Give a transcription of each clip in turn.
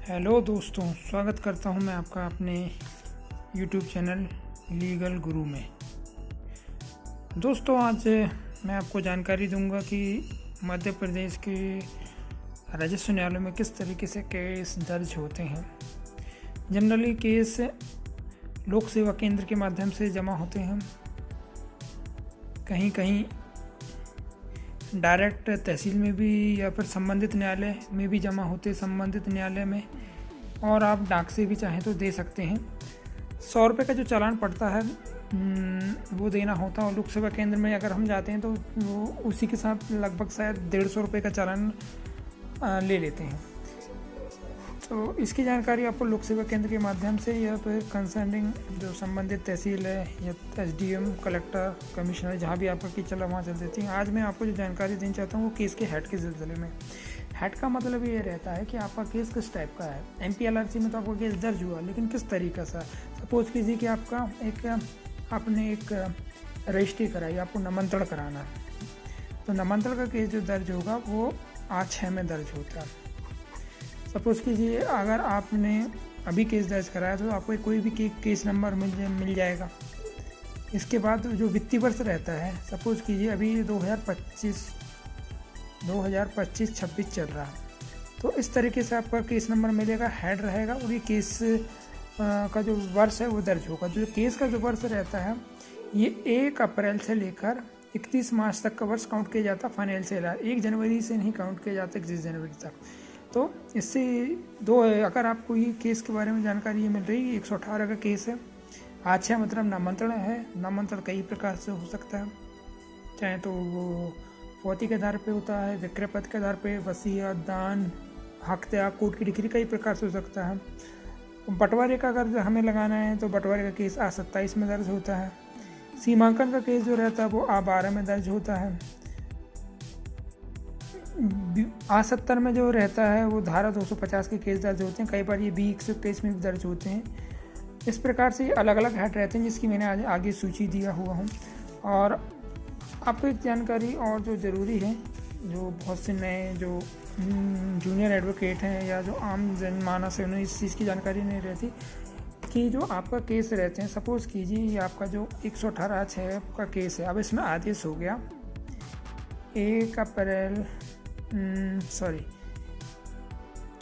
Hello दोस्तों, स्वागत करता हूं मैं आपका अपने यूट्यूब चैनल लीगल गुरु में। दोस्तों, आज मैं आपको जानकारी दूंगा कि मध्य प्रदेश के राजस्व न्यायालय में किस तरीके से केस दर्ज होते हैं। जनरली केस लोक सेवा केंद्र के माध्यम से जमा होते हैं, कहीं कहीं डायरेक्ट तहसील में भी या फिर संबंधित न्यायालय में भी जमा होते संबंधित न्यायालय में, और आप डाक से भी चाहें तो दे सकते हैं। 100 रुपये का जो चालान पड़ता है वो देना होता है, और लोक सेवा केंद्र में अगर हम जाते हैं तो वो उसी के साथ लगभग शायद 150 रुपये का चालान ले लेते हैं। तो इसकी जानकारी आपको लोक सेवा केंद्र के माध्यम से या फिर कंसर्निंग जो संबंधित तहसील है या एसडीएम, कलेक्टर, कमिश्नर, जहाँ भी आपका केस चला वहाँ चल देती है। आज मैं आपको जो जानकारी देना चाहता हूँ वो केस के हेड के सिलसिले में। हेड का मतलब ये रहता है कि आपका केस किस टाइप का है। MPLRC में तो आपका केस दर्ज हुआ, लेकिन किस तरीके से। सपोज कीजिए कि आपने एक रजिस्ट्री कराई, आपको नामांतरण कराना है, तो नामांतरण का केस जो दर्ज होगा वो A6 में दर्ज होता है। सपोज़ कीजिए अगर आपने अभी केस दर्ज कराया तो आपको कोई भी केस नंबर मिल जाएगा। इसके बाद जो वित्तीय वर्ष रहता है, सपोज़ कीजिए अभी 2025-26 चल रहा है, तो इस तरीके से आपका केस नंबर मिलेगा, हेड रहेगा, और ये केस का जो वर्ष है वो दर्ज होगा। जो केस का जो वर्ष रहता है ये 1 अप्रैल से लेकर 31 मार्च तक का वर्ष काउंट किया जाता है। फाइनेंशियल 1 जनवरी से नहीं काउंट किया जाता, 31 जनवरी तक। तो इससे अगर आपको ये केस के बारे में जानकारी ये मिल रही है, 118 का केस है। A6 मतलब नामांतरण है। नामांतरण कई प्रकार से हो सकता है, चाहे तो वो फौती के आधार पे होता है, विक्रय पत्र के आधार पे, वसीयत, दान, हक त्याग, कोर्ट की डिक्री, कई प्रकार से हो सकता है। बंटवारे का अगर हमें लगाना है तो बंटवारे का केस A27 में दर्ज होता है। सीमांकन का केस जो रहता है वो A12 में दर्ज होता है। A70 में जो रहता है वो धारा 250 के केस दर्ज होते हैं। कई बार ये B121 में भी दर्ज होते हैं। इस प्रकार से अलग अलग हेड रहते हैं, जिसकी मैंने आज आगे सूची दिया हुआ हूँ। और आपको एक जानकारी और जो ज़रूरी है, जो बहुत से नए जो जूनियर एडवोकेट हैं या जो आम जनमानस है, उन्हें इस चीज़ की जानकारी नहीं रहती कि जो आपका केस रहते हैं, सपोज़ कीजिए ये आपका जो 118(6) का केस है, अब इसमें आदेश हो गया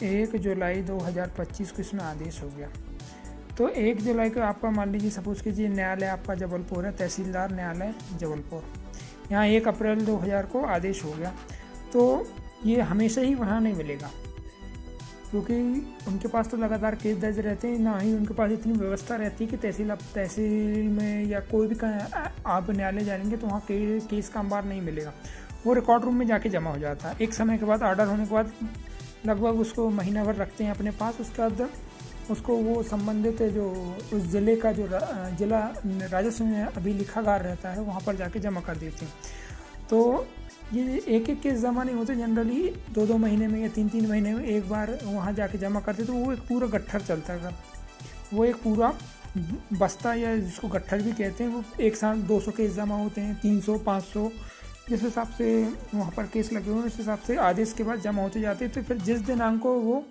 1 जुलाई 2025 को इसमें आदेश हो गया। तो 1 जुलाई को आपका मान लीजिए, सपोज़ कीजिए न्यायालय आपका जबलपुर है, तहसीलदार न्यायालय जबलपुर, यहाँ 1 अप्रैल 2000 को आदेश हो गया। तो ये हमेशा ही वहाँ नहीं मिलेगा, क्योंकि उनके पास तो लगातार केस दर्ज रहते हैं, ना ही उनके पास इतनी व्यवस्था रहती है कि तहसील में या कोई भी आप न्यायालय जाएंगे तो वहाँ केस का अंबार नहीं मिलेगा। वो रिकॉर्ड रूम में जाके जमा हो जाता है। एक समय के बाद, ऑर्डर होने के बाद लगभग उसको महीना भर रखते हैं अपने पास। उसके बाद उसको वो संबंधित जो उस ज़िले का जो जिला राजस्व में अभी लिखागार रहता है वहाँ पर जाके जमा कर देते हैं। तो ये एक केस जमा नहीं होते, जनरली 2-2 महीने में या 3-3 महीने में एक बार वहाँ जाके जमा करते। तो वो एक पूरा गट्ठर चलता है, वो एक पूरा बस्ता, या जिसको गट्ठर भी कहते हैं, वो एक साथ 200 केस जमा होते हैं, 300, 500, जिस हिसाब से वहाँ पर केस लगे हुए हैं उस हिसाब से आदेश के बाद जमा होते जाते हैं। तो फिर जिस दिनांक को वो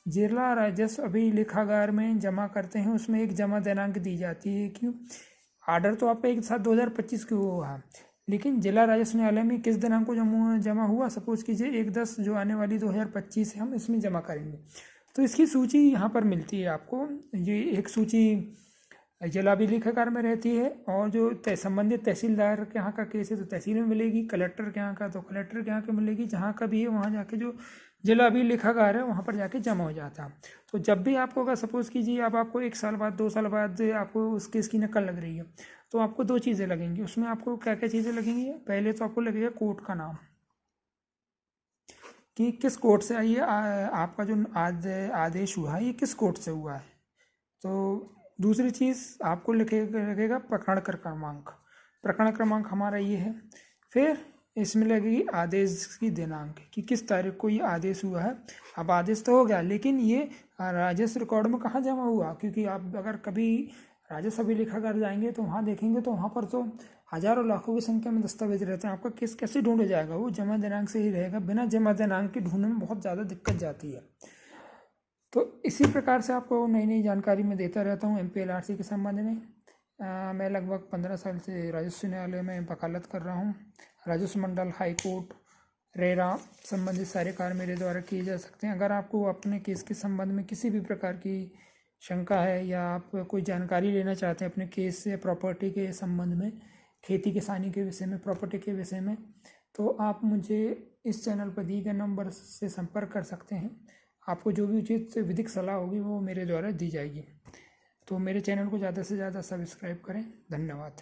जिला राजस्व अभिलेखागार में जमा करते हैं, उसमें एक जमा दिनांक दी जाती है। क्यों? आर्डर तो आपका एक साथ 2025 को हुआ, लेकिन जिला राजस्व न्यायालय में किस दिनांक को जमा हुआ, सपोज कीजिए 1/10 जो आने वाली 2025 है, हम इसमें जमा करेंगे। तो इसकी सूची यहाँ पर मिलती है आपको। ये एक सूची जिला अभिलेखागार में रहती है, और जो संबंधित तहसीलदार के यहाँ का केस है तो तहसील में मिलेगी, कलेक्टर के यहाँ का तो कलेक्टर के यहाँ के मिलेगी, जहाँ का भी है वहाँ जाके जो जिला अभिलेखागार है वहाँ पर जाके जमा हो जाता है। तो जब भी आपको, अगर सपोज़ कीजिए अब आपको 1 साल बाद, 2 साल बाद आपको उस केस की नकल लग रही है, तो आपको 2 चीज़ें लगेंगी। उसमें आपको क्या क्या चीज़ें लगेंगी? पहले तो आपको लगेगा कोर्ट का नाम, कि किस कोर्ट से आई है, आपका जो आदेश हुआ है ये किस कोर्ट से हुआ है। तो दूसरी चीज़ आपको लगेगा प्रकरण क्रमांक। प्रकरण क्रमांक हमारा ये है। फिर इसमें लगेगी आदेश की दिनांक, कि किस तारीख को ये आदेश हुआ है। अब आदेश तो हो गया, लेकिन ये राजस्व रिकॉर्ड में कहाँ जमा हुआ, क्योंकि आप अगर कभी राजस्व अभिलेखागार जाएंगे तो वहाँ देखेंगे तो वहाँ पर तो हज़ारों लाखों की संख्या में दस्तावेज रहते हैं। आपका केस कैसे ढूंढा जाएगा? वो जमा दिनांक से ही रहेगा। बिना जमा दिनांक के ढूंढने में बहुत ज़्यादा दिक्कत जाती है। तो इसी प्रकार से आपको नई नई जानकारी मैं देता रहता हूँ MPLRC के संबंध में। मैं लगभग 15 साल से राजस्व न्यायालय में वकालत कर रहा हूँ। राजस्व मंडल, हाई कोर्ट, रेरा संबंधित सारे कार्य मेरे द्वारा किए जा सकते हैं। अगर आपको अपने केस के संबंध में किसी भी प्रकार की शंका है या आप कोई जानकारी लेना चाहते हैं अपने केस से, प्रॉपर्टी के संबंध में, खेती किसानी के विषय में, प्रॉपर्टी के विषय में, तो आप मुझे इस चैनल पर दिए गए नंबर से संपर्क कर सकते हैं। आपको जो भी उचित विधिक सलाह होगी वो मेरे द्वारा दी जाएगी। तो मेरे चैनल को ज़्यादा से ज़्यादा सब्सक्राइब करें। धन्यवाद।